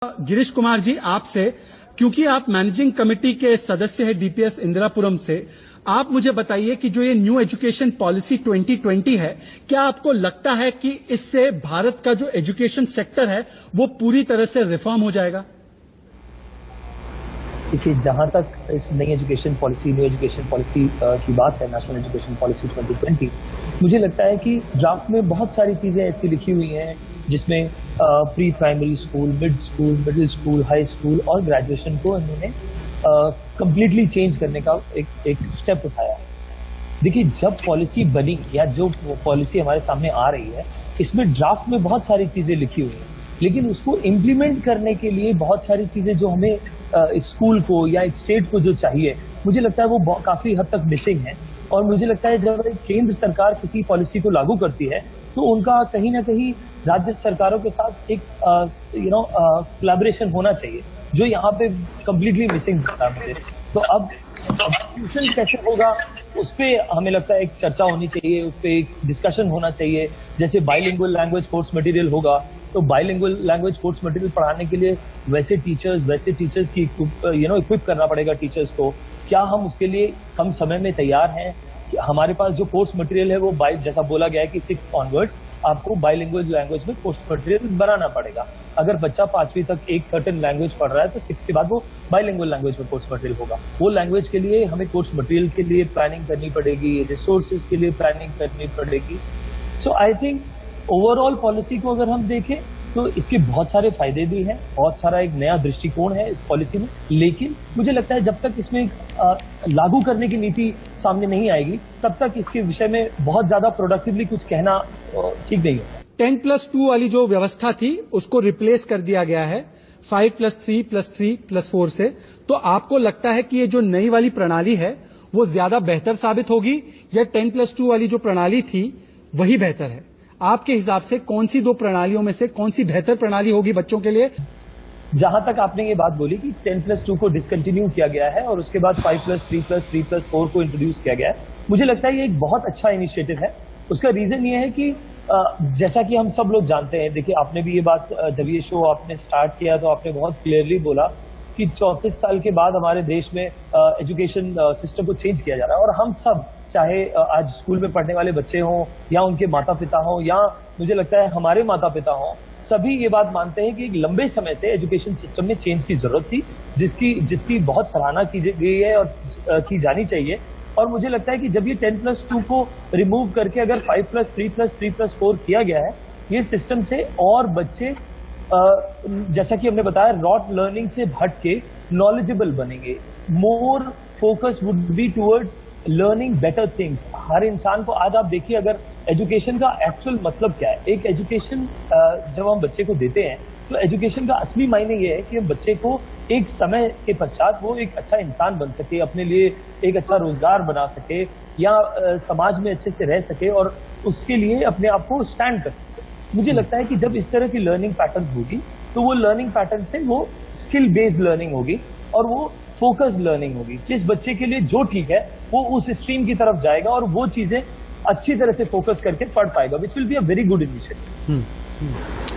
गिरीश कुमार जी, आपसे, क्योंकि आप मैनेजिंग कमेटी के सदस्य हैं डीपीएस इंदिरापुरम से, आप मुझे बताइए कि जो ये न्यू एजुकेशन पॉलिसी 2020 है, क्या आपको लगता है कि इससे भारत का जो एजुकेशन सेक्टर है वो पूरी तरह से रिफॉर्म हो जाएगा? देखिए, जहां तक इस नई एजुकेशन पॉलिसी की बात है, नेशनल एजुकेशन पॉलिसी 2020, मुझे लगता है कि ड्राफ्ट में बहुत सारी चीजें ऐसी लिखी हुई हैं जिसमें pre primary school, middle school, high school और ग्रेजुएशन को इन्होंने कंप्लीटली चेंज करने का एक स्टेप उठाया। देखिए, जब पॉलिसी बनी या जो पॉलिसी हमारे सामने आ रही है, इसमें ड्राफ्ट में बहुत सारी चीजें लिखी हुई हैं, लेकिन उसको इम्प्लीमेंट करने के लिए बहुत सारी चीजें जो हमें एक स्कूल को या एक स्टेट को जो चाहिए, मुझे लगता है वो काफी हद तक मिसिंग है। और मुझे लगता है जब केंद्र सरकार किसी पॉलिसी को लागू करती है तो उनका कहीं ना कहीं राज्य सरकारों के साथ एक कोलैबोरेशन होना चाहिए, जो यहाँ पे कम्प्लीटली मिसिंग होता है मुझे। तो अब एग्जीक्यूशन कैसे होगा, उस पर हमें लगता है एक चर्चा होनी चाहिए, उस पर एक डिस्कशन होना चाहिए। जैसे बाइलिंगुअल लैंग्वेज कोर्स मटेरियल होगा, तो बाइलिंगुअल लैंग्वेज कोर्स मटेरियल पढ़ाने के लिए वैसे टीचर्स की इक्विप करना पड़ेगा टीचर्स को। क्या हम उसके लिए कम समय में तैयार हैं? हमारे पास जो कोर्स मटेरियल है वो जैसा बोला गया है कि 6 ऑनवर्ड्स आपको बाइलिंगुअल लैंग्वेज में कोर्स मटेरियल बनाना पड़ेगा। अगर बच्चा 5वीं तक एक सर्टेन लैंग्वेज पढ़ रहा है तो 6 के बाद वो बाइलिंगुअल लैंग्वेज में कोर्स मटेरियल होगा। वो लैंग्वेज के लिए हमें कोर्स मटेरियल के लिए प्लानिंग करनी पड़ेगी, रिसोर्सेज के लिए प्लानिंग करनी पड़ेगी। सो आई थिंक ओवरऑल पॉलिसी को अगर हम देखें तो इसके बहुत सारे फायदे भी हैं, बहुत सारा एक नया दृष्टिकोण है इस पॉलिसी में, लेकिन मुझे लगता है जब तक इसमें लागू करने की नीति सामने नहीं आएगी तब तक इसके विषय में बहुत ज्यादा प्रोडक्टिवली कुछ कहना ठीक नहीं होगा। 10+2 वाली जो व्यवस्था थी उसको रिप्लेस कर दिया गया है 5+3+3+4 से। तो आपको लगता है कि ये जो नई वाली प्रणाली है वो ज्यादा बेहतर साबित होगी या 10+2 वाली जो प्रणाली थी वही बेहतर है? आपके हिसाब से कौन सी दो प्रणालियों में से कौन सी बेहतर प्रणाली होगी बच्चों के लिए? जहां तक आपने ये बात बोली कि 10+2 को डिसकंटिन्यू किया गया है और उसके बाद 5+3+3+4 को इंट्रोड्यूस किया गया है, मुझे लगता है ये एक बहुत अच्छा इनिशिएटिव है। उसका रीजन ये है कि जैसा कि हम सब लोग जानते हैं, देखिए आपने भी ये बात, जब ये शो आपने स्टार्ट किया तो आपने बहुत क्लियरली बोला कि 34 साल के बाद हमारे देश में एजुकेशन सिस्टम को चेंज किया जा रहा है। और हम सब, चाहे आज स्कूल में पढ़ने वाले बच्चे हों या उनके माता पिता हों या मुझे लगता है हमारे माता पिता हों, सभी ये बात मानते हैं कि एक लंबे समय से एजुकेशन सिस्टम में चेंज की जरूरत थी, जिसकी बहुत सराहना की गई है और की जानी चाहिए। और मुझे लगता है कि जब ये 10+2 को रिमूव करके अगर 5+3+3+4 किया गया है, ये सिस्टम से और बच्चे जैसा कि हमने बताया रॉट लर्निंग से हट के नॉलेजेबल बनेंगे। More focus would be towards learning better things. हर इंसान को, आज आप देखिए अगर एजुकेशन का एक्चुअल मतलब क्या है, एक एजुकेशन जब हम बच्चे को देते हैं तो एजुकेशन का असली मायने ये है कि हम बच्चे को एक समय के पश्चात वो एक अच्छा इंसान बन सके, अपने लिए एक अच्छा रोजगार बना सके या समाज में अच्छे से रह सके और उसके लिए अपने आप को स्टैंड कर सके। मुझे लगता है कि जब इस तरह की लर्निंग पैटर्न होगी तो वो लर्निंग पैटर्न से वो स्किल बेस्ड लर्निंग होगी और वो फोकस्ड लर्निंग होगी। जिस बच्चे के लिए जो ठीक है वो उस स्ट्रीम की तरफ जाएगा और वो चीजें अच्छी तरह से फोकस करके पढ़ पाएगा, which will be a very good initiative.